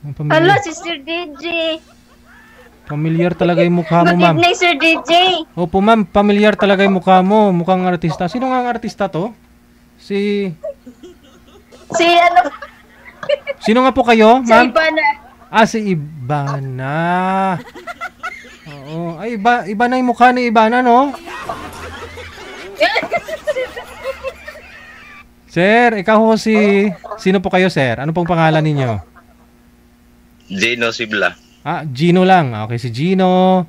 Ang Hala, pamilyar. si Sir DJ. Pamilyar talaga yung mukha mo, Good ma'am. evening, Sir DJ. Opo, ma'am. Pamilyar talaga yung mukha mo. Mukhang artista. Sino nga ang artista to? Si... Si ano, Sino nga po kayo, sa ma'am? iba na. Ah, si Ibana. Oo. Ay, iba na yung mukha ni Ibana, no? Sir, ikaw ho si... Sino po kayo, sir? Ano pong pangalan ninyo? Gino Sibla. Ah, Gino lang. Okay, si Gino.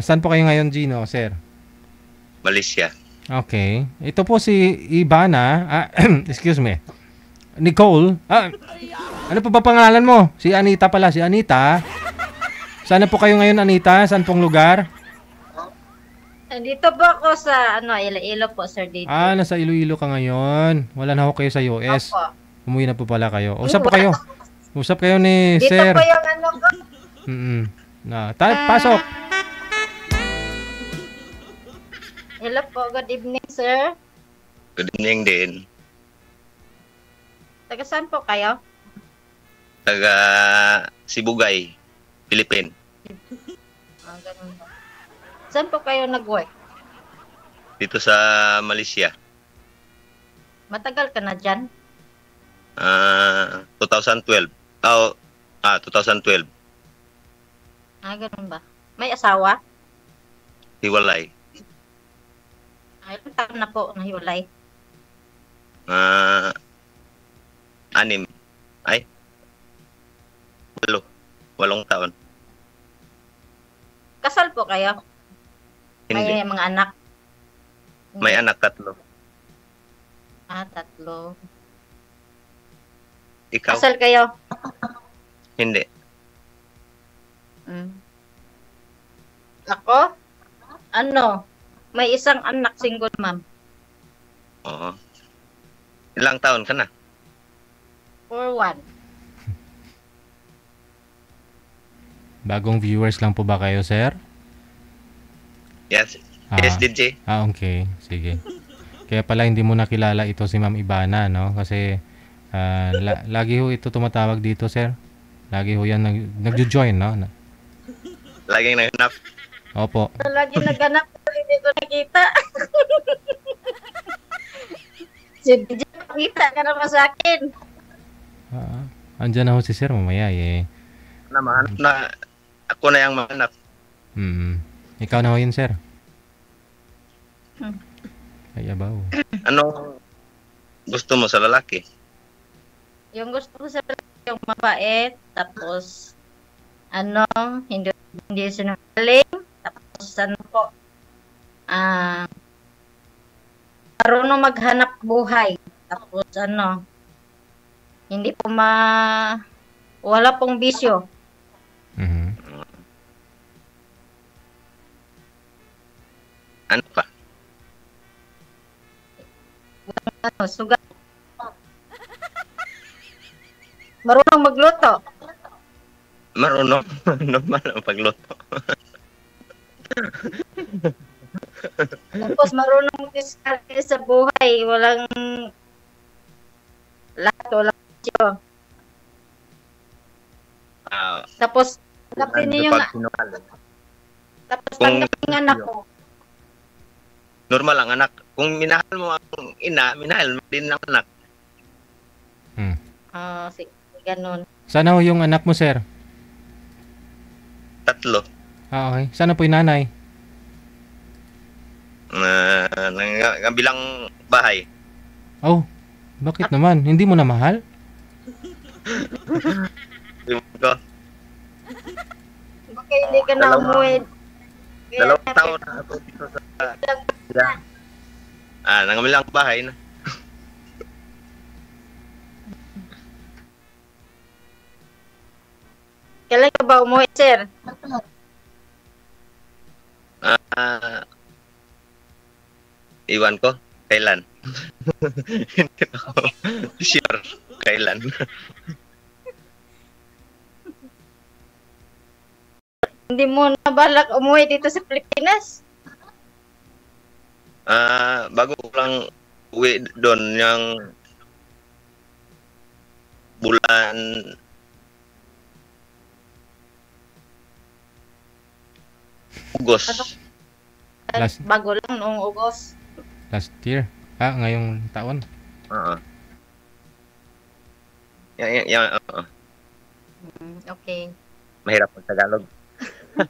Saan po kayo ngayon, Gino, sir? Malaysia. Okay. Ito po si Ibana. Excuse me. Nicole. Ano po ba pangalan mo? Si Anita pala. Si Anita. Saan po kayo ngayon, Anita? Saan pong lugar? Dito po ako sa, ano, Iloilo po, Sir DJ. Nasa Iloilo ka ngayon. Wala na ho kayo sa US. Opo. Umuwi na po pala kayo. Usap po kayo. Usap kayo ni Dito Sir. po yung ano ko. Pasok. Hello po, good evening, sir. Good evening din. Taga saan po kayo? Taga Sibugay, Philippines. Ganun ba. Saan po kayo nag-work? Dito sa Malaysia. Matagal ka na dyan? 2012. 2012. Ganun ba. May asawa? Hiwalay. Ilang taon na po nahiwalay? 6. Ay. 8 taon. Kasal po kayo? Hindi. May mga anak? May anak 3. 3. Ikaw? Kasal kayo? Hindi. Ako? Ano? May isang anak, single mom. Oo. Ilang taon ka na? 4-1. Bagong viewers lang po ba kayo, sir? Yes. Yes, DJ. Okay. Sige. Kaya pala hindi mo nakilala ito si Ma'am Ibana, no? Kasi lagi ho ito tumatawag dito, sir. Lagi ho yan nagjo-join, no? Laging naghanap. Opo. Lagi naghanap pero hindi ko nakita. Si DJ, nakita ka naman sa akin. Andyan na ho si sir mamaya, eh. Mahanap na. Ako na yung mahanap. Ikaw na ho yun, sir. Ay, abaw. Ano gusto mo sa lalaki? Yung gusto ko sa yung mabait, tapos ano, hindi sinungaling, tapos ano po, marunong maghanap buhay, tapos ano, hindi po wala pong bisyo. Ano pa? Ano, sugat. Marunong magluto. Marunong. Normal ang pagluto. Tapos marunong diskarte sa buhay. Walang bisyo. Tapos, tanggapin niyo yung anak ko. Normal ang anak. Kung minahal mo ang ina, minahal mo din ang anak. Sige, ganun. Sana ho yung anak mo, sir? 3. Okay. Sana po yung nanay? Bilang bahay. Oh, bakit naman? Hindi mo na mahal? Baka hindi ka na umuwi. 2 taon na ako dito sa... nangabilang bahay na. Kailan ka ba umuwi, sir? Iwan ko. Kailan? Hindi ako sure kailan. Hindi mo na balak umuwi dito sa Pilipinas? Bago ko lang uwi doon yung bulan Ugos. Last- Bago lang noong August. Last year. Ngayong taon. Oo. Yan, oo. Okay. Mahirap mag Tagalog.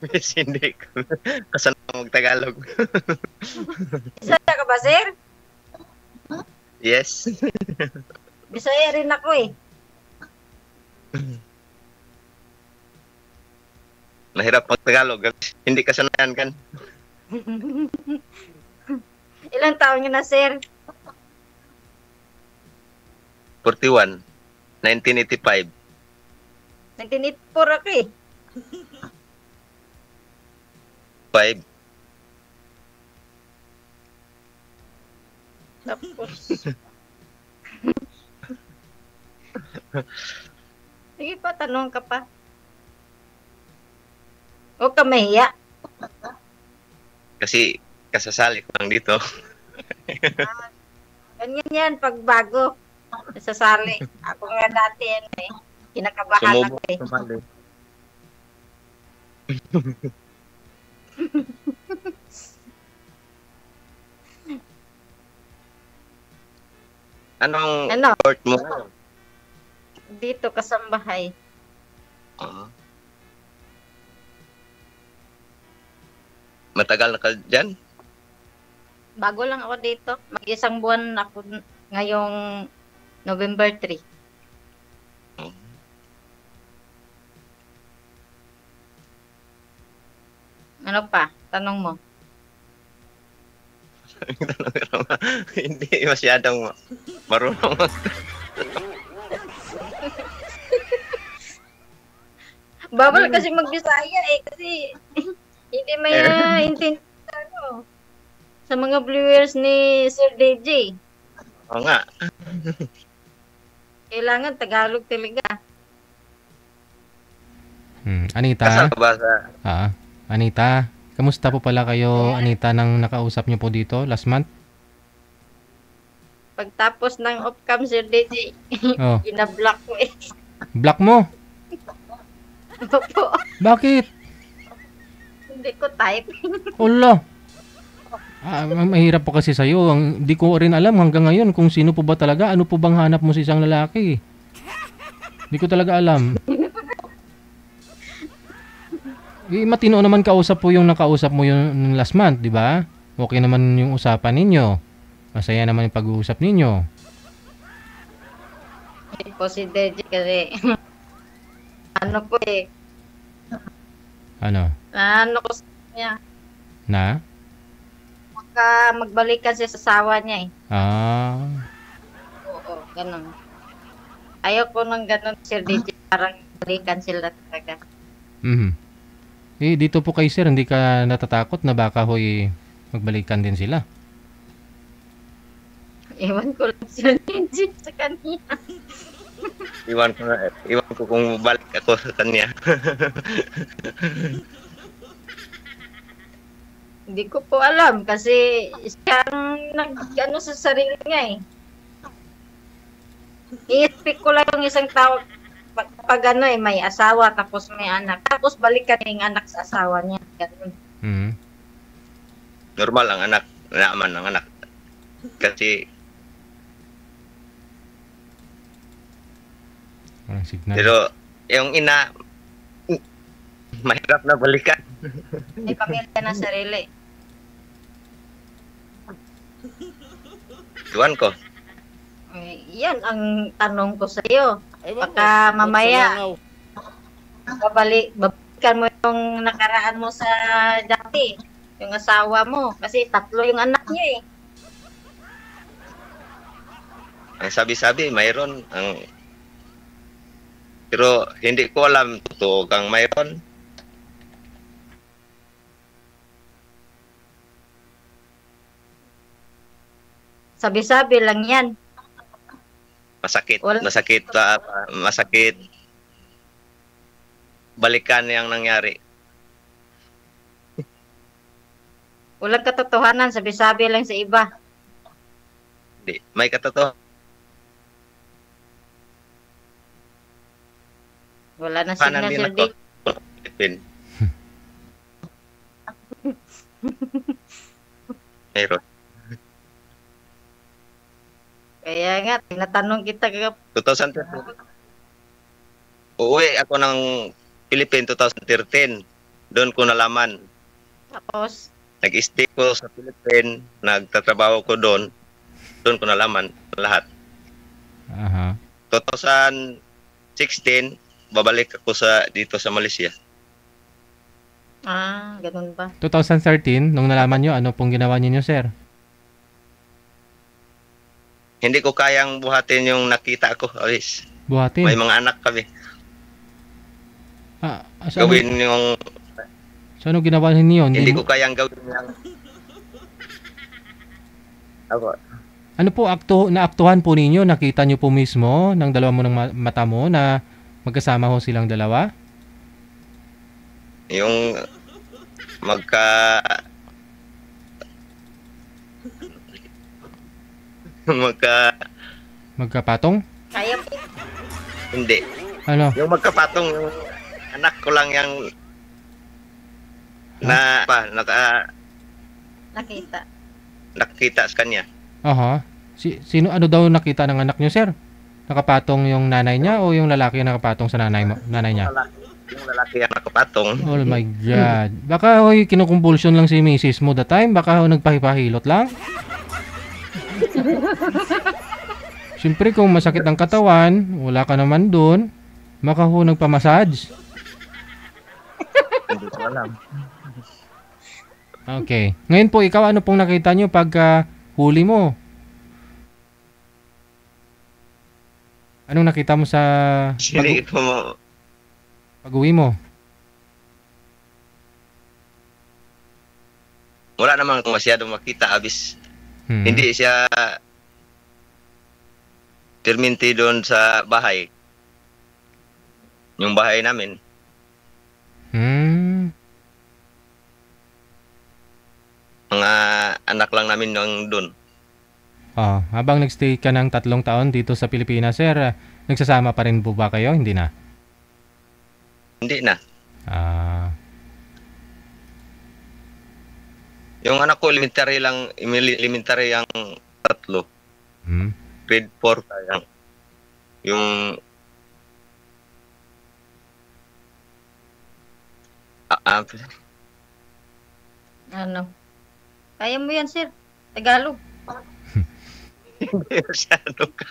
Yes, hindi ko. Kasama mag-Tagalog. Bisaya ka ba, sir? Yes. Bisaya rin ako eh. Mahirap mag-Tagalog. Hindi kasanayan kan. Ilang taon nyo na, sir? 41. 1985. 1984 ako eh. 5. Tapos. Sige pa, tanong ka pa. Huwag ka mahiya. Kasi kasasali ko lang dito. Ganyan yan, pag bago. Nasasali. Ako nga dati yan eh. Kinakabahan Sumubo. ako eh. Sumali. Anong Ano? court mo? Dito, kasambahay. Oo. Matagal na ka dyan? Bago lang ako dito. Mag-isang buwan ako ngayong November 3. Ano pa? Tanong mo. Hindi masyadong marunong Bawal kasi mag-Bisaya eh. Kasi hindi may intindihan ano, sa mga viewers ni Sir DJ. Oo nga. Kailangan Tagalog talaga. Anita? Kasal ka ba sa... Anita, kamusta po pala kayo, Anita, nang nakausap niyo po dito last month? Pagtapos ng off-cam Sir DJ, Oh, ginablock ko eh. block mo. Opo, Bakit? hindi ko type. Ulo. Mahirap po kasi sa'yo. Hindi ko rin alam hanggang ngayon kung sino po ba talaga. Ano po bang hanap mo sa isang lalaki? Hindi ko talaga alam. Matino naman kausap po yung nakausap mo yung last month, di ba? Okay naman yung usapan ninyo. Masaya naman yung pag-uusap ninyo. Hindi po si DJ kasi ano po eh, Ano? ano ko sa kanya, Na? magbalikan siya sa asawa niya eh. Oo, ganun. Ayaw ko ng ganun Sir DJ, parang balikan sila talaga. Dito po kay sir, hindi ka natatakot na baka hoy magbalikan din sila? Ewan ko lang Sir DJ sa kanya. Iwan ko kung balik ako sa kanya. Hindi ko po alam kasi siyang nag-ano sa sarili niya eh. I-speak ko lang yung isang tao pag ano eh, may asawa tapos may anak. Tapos balikan yung anak sa asawa niya. Ganun. Normal ang anak. Naman ang anak. Kasi, Walang signal. pero, yung ina, mahirap na balikan. May pamilya na sarili. Iwan ko. Yan ang tanong ko sa iyo. Baka mamaya babalikan mo yung nakaraan mo sa dati, yung asawa mo kasi 3 yung anak niya eh. Ang sabi-sabi, mayroon. Pero hindi ko alam totoo kang mayroon. Sabi-sabi lang yan. Masakit. Wala. Masakit. Balikan yang nangyari. Walang katotohanan, sabi-sabi lang sa iba. Hindi. May katotohanan. Wala na signal din Sir ako. Dick. Meron. Kaya nga, tinatanong kita 2013. Uuwi ako ng Philippines 2013. Doon ko nalaman. tapos, Nag-stay ko sa Philippines, nagtatrabaho ko doon. Doon ko nalaman lahat. Aha. 2016, babalik ako dito sa Malaysia. ganun ba? 2013, nung nalaman nyo, ano pong ginawa ninyo, sir? Hindi ko kayang buhatin yung nakita ko, Alis. Buhatin. May mga anak kami. So ano, Gawin yung... so ano ginawa ninyo? Hindi ko kayang gawin yung... Ako. Ano po, naaktuhan po ninyo? Nakita nyo po mismo ng dalawa mo ng mata mo na magkasama ho silang dalawa? Yung Magkapatong? Kaya mo hindi. Ano? Yung magkapatong, yung anak ko lang yung nakita. nakita sa kanya. Aha. Sino ano daw nakita ng anak nyo, sir? Nakapatong yung nanay niya o yung lalaki na nakapatong sa nanay niya? Yung lalaki ang nakapatong. Oh my God. Baka hoy, kinukumbulsyon lang si misis mo that time. Baka ho nagpahipahilot lang. Siyempre kung masakit ang katawan, wala ka naman doon. Baka ho nagpamassage. Hindi ko alam. Okay. Ngayon po, ikaw ano pong nakita nyo pagka huli mo? Anong nakita mo sa Hindi ko mo... pag-uwi mo? Wala naman masyadong makita, abis. Hindi siya perminti doon sa bahay. Yung bahay namin. Mga anak lang namin yung doon. Habang nagstay ka ng 3 taon dito sa Pilipinas, sir, nagsasama pa rin po ba kayo? Hindi na? Hindi na. Yung anak ko, elementary ang 3. Grade 4 kaya. Yung... Ano? Kaya mo yan, sir. Tagalog. Hindi masyado ka.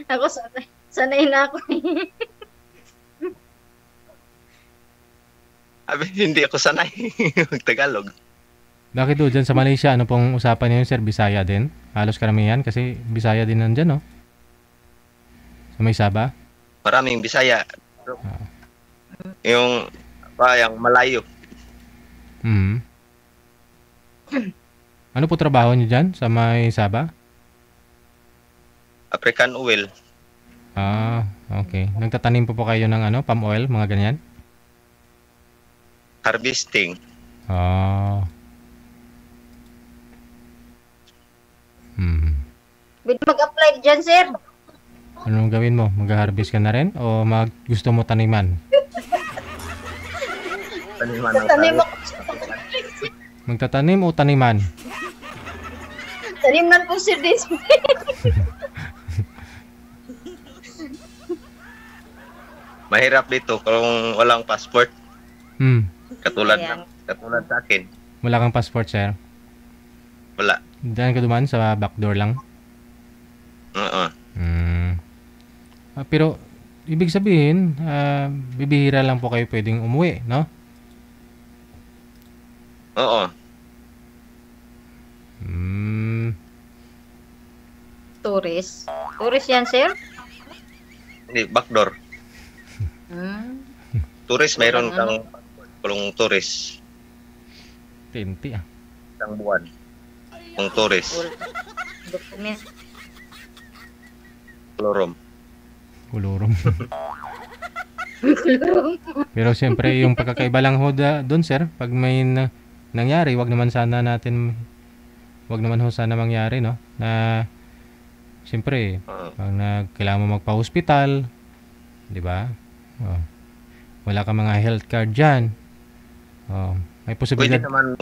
Ako, sanay na ako. Hindi ako sanay mag-Tagalog. Bakit doon dyan sa Malaysia, ano pong usapan niyo, sir? Bisaya din? Halos karamihan kasi Bisaya din nandyan, no? Sa may Sabah? Maraming Bisaya. Yung malayo. Ano po trabaho niyo dyan sa may Sabah? African oil. Okay. Nagtatanim po kayo ng palm oil, mga ganyan? Harvesting. Pwede mag-apply dyan, sir. Anong gawin mo? Mag-harvest ka na rin? O gusto mo taniman? Tanim ako. Magtatanim o taniman? Taniman po, sir. Mahirap dito kung walang passport. Katulad sa akin. Wala kang passport, sir? Wala. Diyan ka dumaan sa backdoor lang? Pero, ibig sabihin, bibihira lang po kayo pwedeng umuwi, no? Oo. Tourist. Tourist yan, sir? Hindi, backdoor. Tourist, mayroon kang kulong tourist. 20 Isang buwan. Kung tourist. Document. Kolorom. Pero siyempre, yung pagkakaiba lang ho doon, sir, pag may nangyari, wag naman sana mangyari, no? Na, siyempre, pag kailangan mo magpa-hospital, di ba? Wala ka mga health card dyan. Oh, may Pwede posibilidad. naman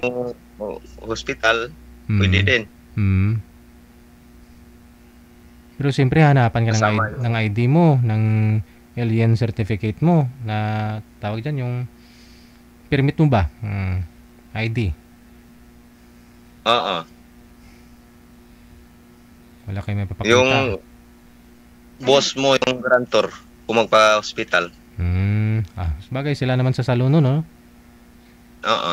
hospital, Mm. pwede din. Mm. Pero siyempre hanapan ka Kasama ng ID mo, ng alien certificate mo na tawag dyan yung permit mo ba? ID. Oo. Wala kayo may papakita. Yung boss mo, yung grantor, kung magpa-hospital. Sabagay sila naman sa salon no? Oo.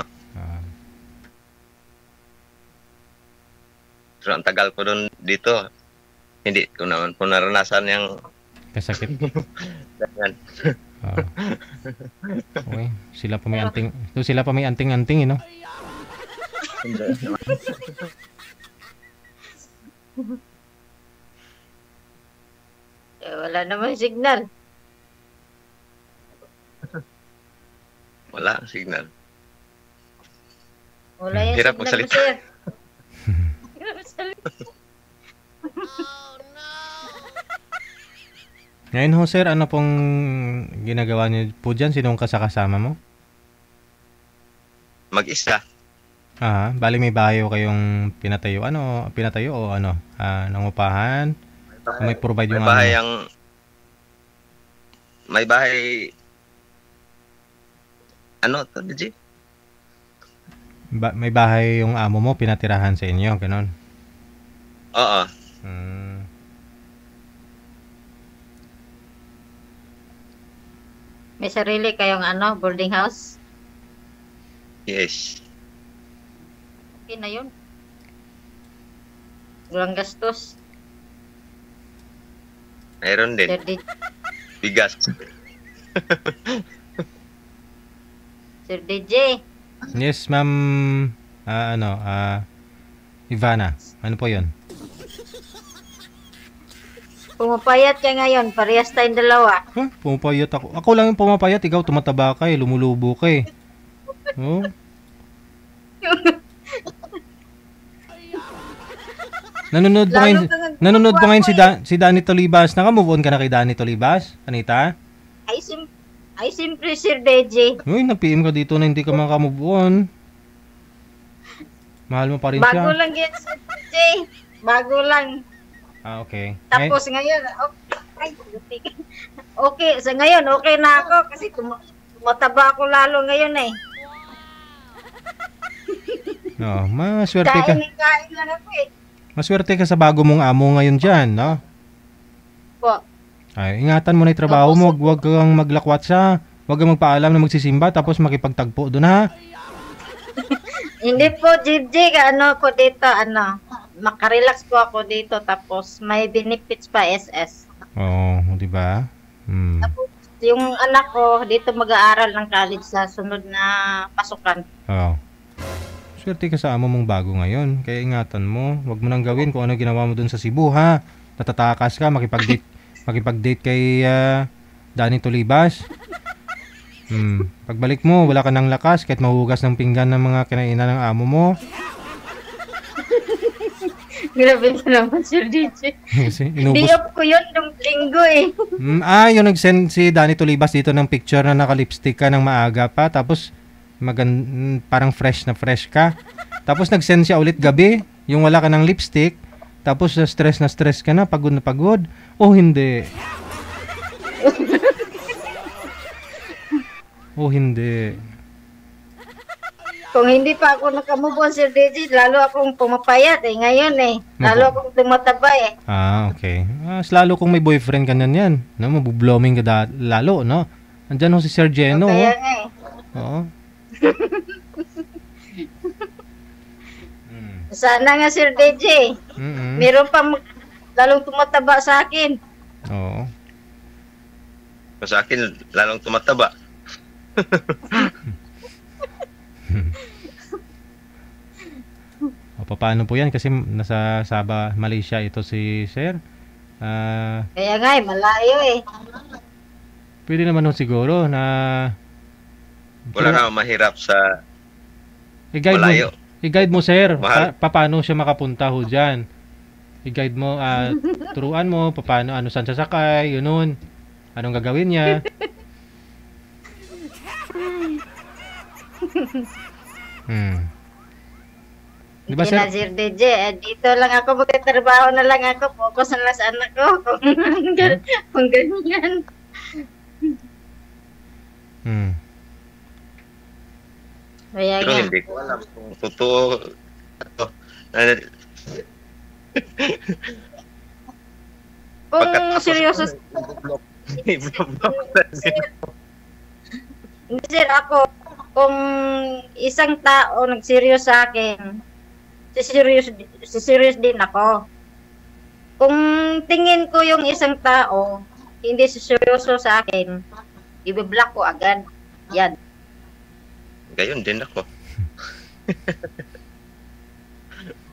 Pero ang tagal ko doon dito. Hindi ko naman po naranasan yung Kasakit. ganyan. Okay. Sila pa may anting. Sila pa may anting-anting, no? Wala naman signal. Wala ang signal. Wala yung Hirap signal magsalita. mo, sir. Hirap magsalita. Ngayon ho, sir, ano pong ginagawa niyo po dyan? Sinong kasama mo? Mag-isa. Bali may bahay ho kayong pinatayo. Pinatayo o ano? Nangupahan? O may provide May yung bahay ano? ang... May bahay... Ano to, DJ? May bahay yung amo mo, pinatirahan sa inyo, ganon. Oo. May sarili kayong boarding house? Yes. Okay na yun. Walang gastos. Mayroon din. Sir DJ. Bigas. Sir DJ. Yes, ma'am. Ivana. Ano po yun? Pumapayat ka ngayon, parehas tayong dalawa. Pumapayat ako. Ako lang yung pumapayat. Ikaw tumataba ka eh. Lumulubo ka eh. Oh. Nanonood ba ngayon si Danny Tolibas? Naka-move on ka na kay Danny Tolibas, Anita? Ay, simpre, Sir DJ. Uy, nag-PM ka dito na hindi ka maka-move on. Mahal mo pa rin siya. Bago lang yan, Sir DJ. Bago lang. Okay. Tapos ngayon, okay, sa ngayon, okay na ako kasi tumataba ako lalo ngayon eh. Maswerte ka. Kain lang ako eh. Maswerte ka sa bago mong amo ngayon dyan, no? Po. Ay, ingatan mo na yung trabaho mo. Huwag kang maglakwat sa. Huwag kang magpaalam na magsisimba tapos makipagtagpo doon, ha? Hindi po, JJ, po dito, makarelax po ako dito tapos may benefits pa SS. Di ba? Tapos yung anak ko dito mag-aaral ng college sa sunod na pasukan. Swerte ka sa amo mong bago ngayon. Kaya ingatan mo. Huwag mo nang gawin kung ano ginawa mo dun sa Cebu, ha? Natatakas ka, makipag-date kay Danny Tolibas. Pagbalik mo, wala ka ng lakas kahit mahugas ng pinggan ng mga kinainan ng amo mo. Grabe ka naman, Sir DJ. Hindi up ko yun nung linggo eh. Yung nag-send si Danny Tolibas dito ng picture na naka-lipstick ka ng maaga pa. Tapos, parang fresh ka. Tapos, nag-send siya ulit gabi. Yung wala ka ng lipstick. Tapos, na stress ka na. Pagod na pagod. Hindi. Hindi. Kung hindi pa ako nakamove on, Sir DJ, lalo akong pumapayat eh. Ngayon eh. Lalo akong tumataba eh. Okay. Lalo kung may boyfriend ka yan. No, mabubloming ka lalo, no? Andyan ho si Sir Geno. Kaya nga eh. Oo. Sana nga, Sir DJ. Meron pa lalong tumataba sa akin. Oo. Sa akin, lalong tumataba. Paano po yan? Kasi nasa Sabah, Malaysia ito si Sir. Kaya nga eh, malayo eh. Pwede naman ho siguro na... Wala na mahirap sa malayo. I-guide mo, Sir. Paano siya makapunta ho dyan? I-guide mo, turuan mo, paano, saan sasakay, yun nun. Anong gagawin niya? Di ba, Hindi sir? na, Sir DJ. Dito lang ako, magtatrabaho na lang ako. Focus na lang sa anak ko. Kung ganyan. Kaya Pero nga. hindi ko alam kung totoo. Ano, Kung seryoso, hindi sir, ako, kung isang tao nagseryoso sa akin, serious din ako. Kung tingin ko yung isang tao, hindi seryoso sa akin, i-block ko agad. Yan. Gayon din ako.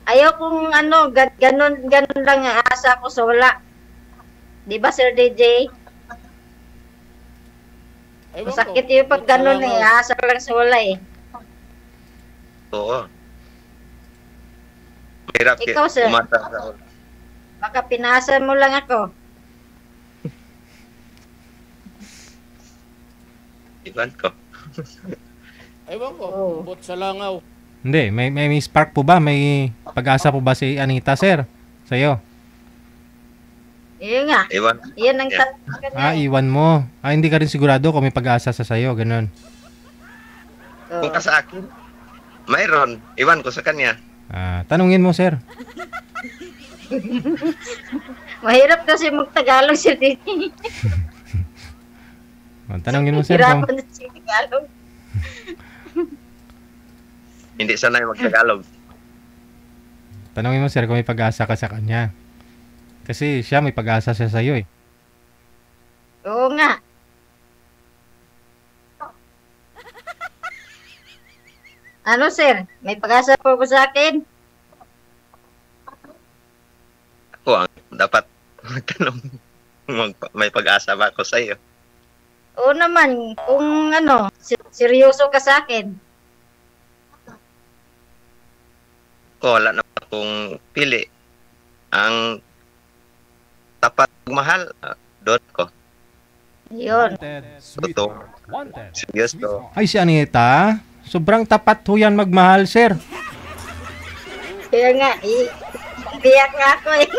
Ayaw kung ano, ganun lang ang asa ko sa wala. Di ba, Sir DJ? Masakit yung pag ganun eh, asa lang sa wala eh. Oo. Mahirap Ikaw, sir. umasa sa Baka pinasa mo lang ako. iban ko. Ewan ko, Oo. bot sa langaw. Hindi, may spark po ba? May pag-asa po ba si Anita, sir? Sa'yo? Yun nga. Iwan. Yan ang Yeah. tanong ko na Ah, eh. iwan mo. Ah, hindi ka rin sigurado kung may pag-asa sa sa'yo, ganun. Oo. Kung ka sa akin, mayroon. Iwan ko sa kanya. Ah, tanungin mo, sir. Mahirap kasi mag-Tagalog, Sir DJ. Ah, tanungin mo, sir. Kung, Hirapan na si Tagalog. Hindi sanay mag-Tagalog. tanungin mo, sir, kung may pag-asa ka sa kanya. Kasi siya, may pag-asa siya sa'yo eh. Oo nga. Ano, sir? May pag-asa po ba sa akin? Ako ang dapat magtanong. May pag-asa ba ako sa iyo? Oo naman. Kung ano, seryoso ka sa akin. Ko wala na akong pili. Ang tapat mahal, doon ko. Yun. Totoo. Seryoso. Ay, si Anita, sobrang tapat ho yan magmahal, sir. Kaya nga, biyak nga ako eh.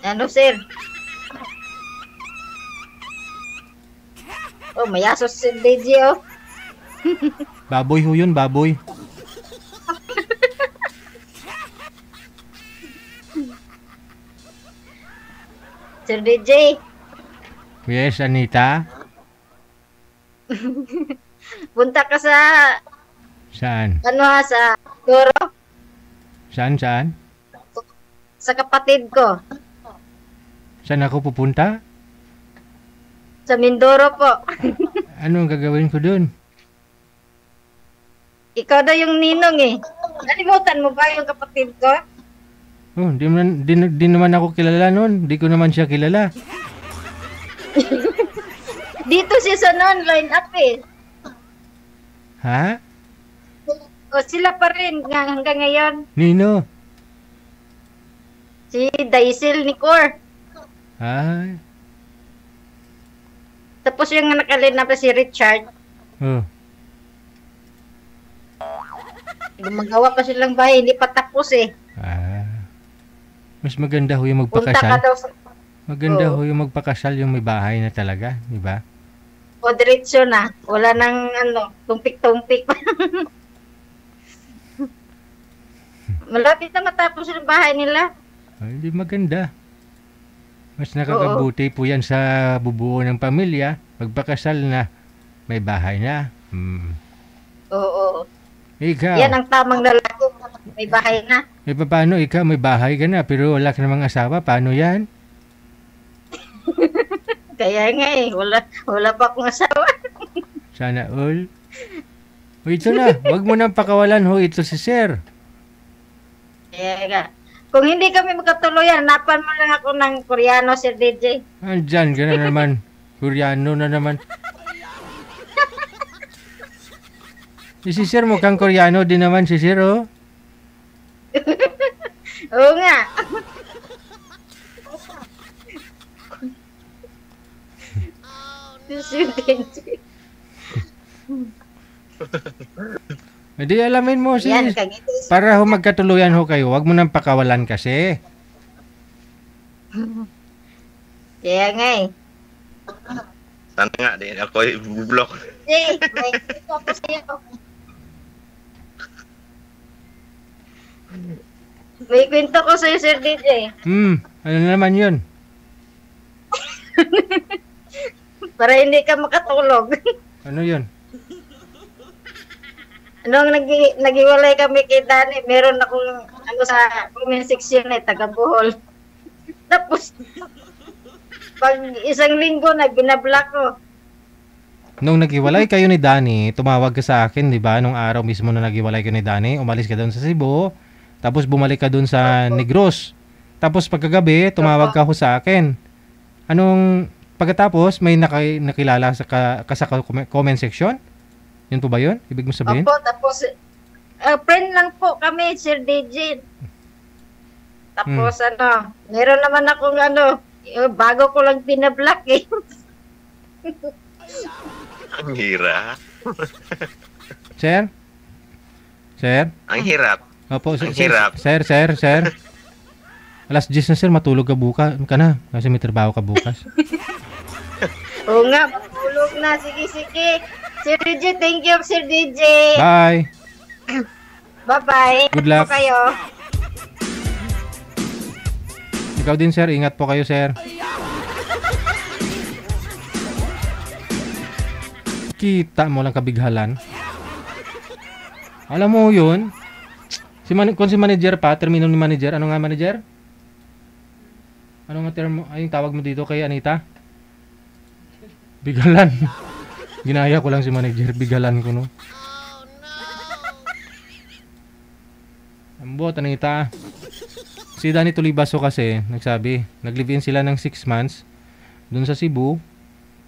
Ano, sir? Oh, may aso si DJ, oh. Baboy ho yun, baboy. Sir DJ, Yes, Anita. punta ka sa, Saan? ano ha, sa Doro, Saan? sa kapatid ko. Saan ako pupunta? Sa Mindoro po. Ano ang gagawin ko dun? Ikaw daw yung ninong eh. Nalimutan mo ba yung kapatid ko? Oh, di naman ako kilala nun. Di ko naman siya kilala. Dito siya sa non-line up eh. Ha? O sila pa rin hanggang ngayon. Nino? Si Daisel Nicor. Ay. Tapos yung nakalin na pa si Richard. Oh. Gumagawa pa silang bahay, hindi pa tapos eh. Ah. Mas maganda ho yung Punta ka magpakasal. daw sa... Maganda Oo. ho yung magpakasal yung may bahay na talaga, di ba? O diretso na. Wala nang ano, tumpik-tumpik pa. Malapit na matapos yung bahay nila. Ay, di maganda. Mas nakakabuti po yan sa bubuo ng pamilya. Magpakasal na, may bahay na. Oo. Ikaw, Yan ang tamang lalaki. May bahay na. eh paano ikaw may bahay ka na pero wala ka namang asawa? Paano yan? Kaya nga eh, wala pa akong asawa. Sana all. O ito na, wag mo nang pakawalan ho ito si Sir. Kaya nga. Kung hindi kami magkatuluyan, hanapan mo lang ako ng Koreano, Sir DJ. Andyan ka na naman. Koreano na naman. Si Sir mukhang Koreano din naman si Sir oh. Oo nga. Sir DJ. Hindi, alamin mo si... Yan, kagito. Para ho magkatuluyan ho kayo, wag mo nang pakawalan kasi. Kaya nga eh. Sana nga din ako i-block. Hey, may kwento ko sa'yo. May kwento ko sa'yo, Sir DJ. Ano na naman yun? Para hindi ka makatulog. Ano yun? Nung naghiwalay kami kay Dani, meron akong ano sa comment section na taga Bohol. Tapos, pag isang linggo na binablock ko. Nung naghiwalay kayo ni Danny, tumawag ka sa akin, di ba? Nung araw mismo na naghiwalay kayo ni Danny, umalis ka doon sa Cebu, tapos bumalik ka doon sa Negros. Tapos pagkagabi, tumawag ka ho sa akin. Anong, pagkatapos, may nakilala sa comment section? Yun po ba yun? Ibig mo sabihin? Opo, tapos, friend lang po kami, Sir DJ. Tapos ano, meron naman akong ano, bago ko lang pinablock eh. Ang hirap. Sir? Sir? Ang hirap. Opo, Ang hirap. Sir. Alas 10 na sir, matulog ka na. Kasi may trabaho ka bukas. Oo nga, matulog na. Sige. Sir DJ, thank you, Sir DJ. Bye! Bye-bye. Good luck. Po kayo. Ikaw din sir, ingat po kayo sir. Kita mo lang kabighalan. Alam mo yun, kung si manager pa, termino ni manager, ano nga manager? Ano nga term mo, ay yung tawag mo dito kay Anita? Bigalan. Ginaya ko lang si manager, bigalan ko no. Ambot, Anita. Si Danny Tulibaso kasi, nagsabi, nag-live-in sila ng 6 months dun sa Cebu.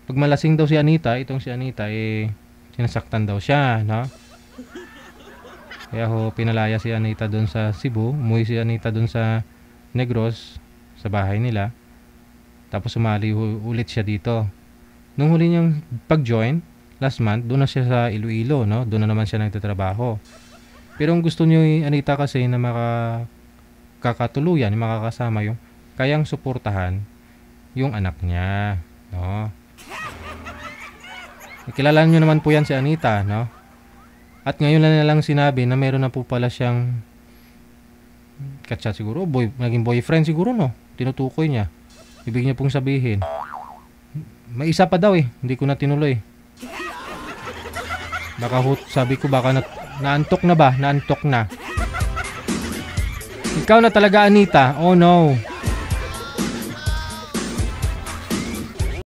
Pag malasing daw si Anita, itong si Anita, sinasaktan daw siya, no? Kaya ho, pinalaya si Anita dun sa Cebu. Umuwi si Anita dun sa Negros, sa bahay nila. Tapos sumali ulit siya dito. Nung huli niyang pag-join, last month, doon na siya sa Iloilo, no? Doon na naman siya nagtatrabaho. Pero ang gusto niyo Anita kasi na makakatuluyan, makakasama yung kayang suportahan yung anak niya, no? Kilala niyo naman po yan si Anita, no? At ngayon na lang sinabi na meron na po pala siyang katsa siguro, naging boyfriend siguro, no? Tinutukoy niya. Ibig niya pong sabihin. May isa pa daw eh, hindi ko na tinuloy. Baka sabi ko baka naantok na ba? Naantok na. Ikaw na talaga Anita. Oh no.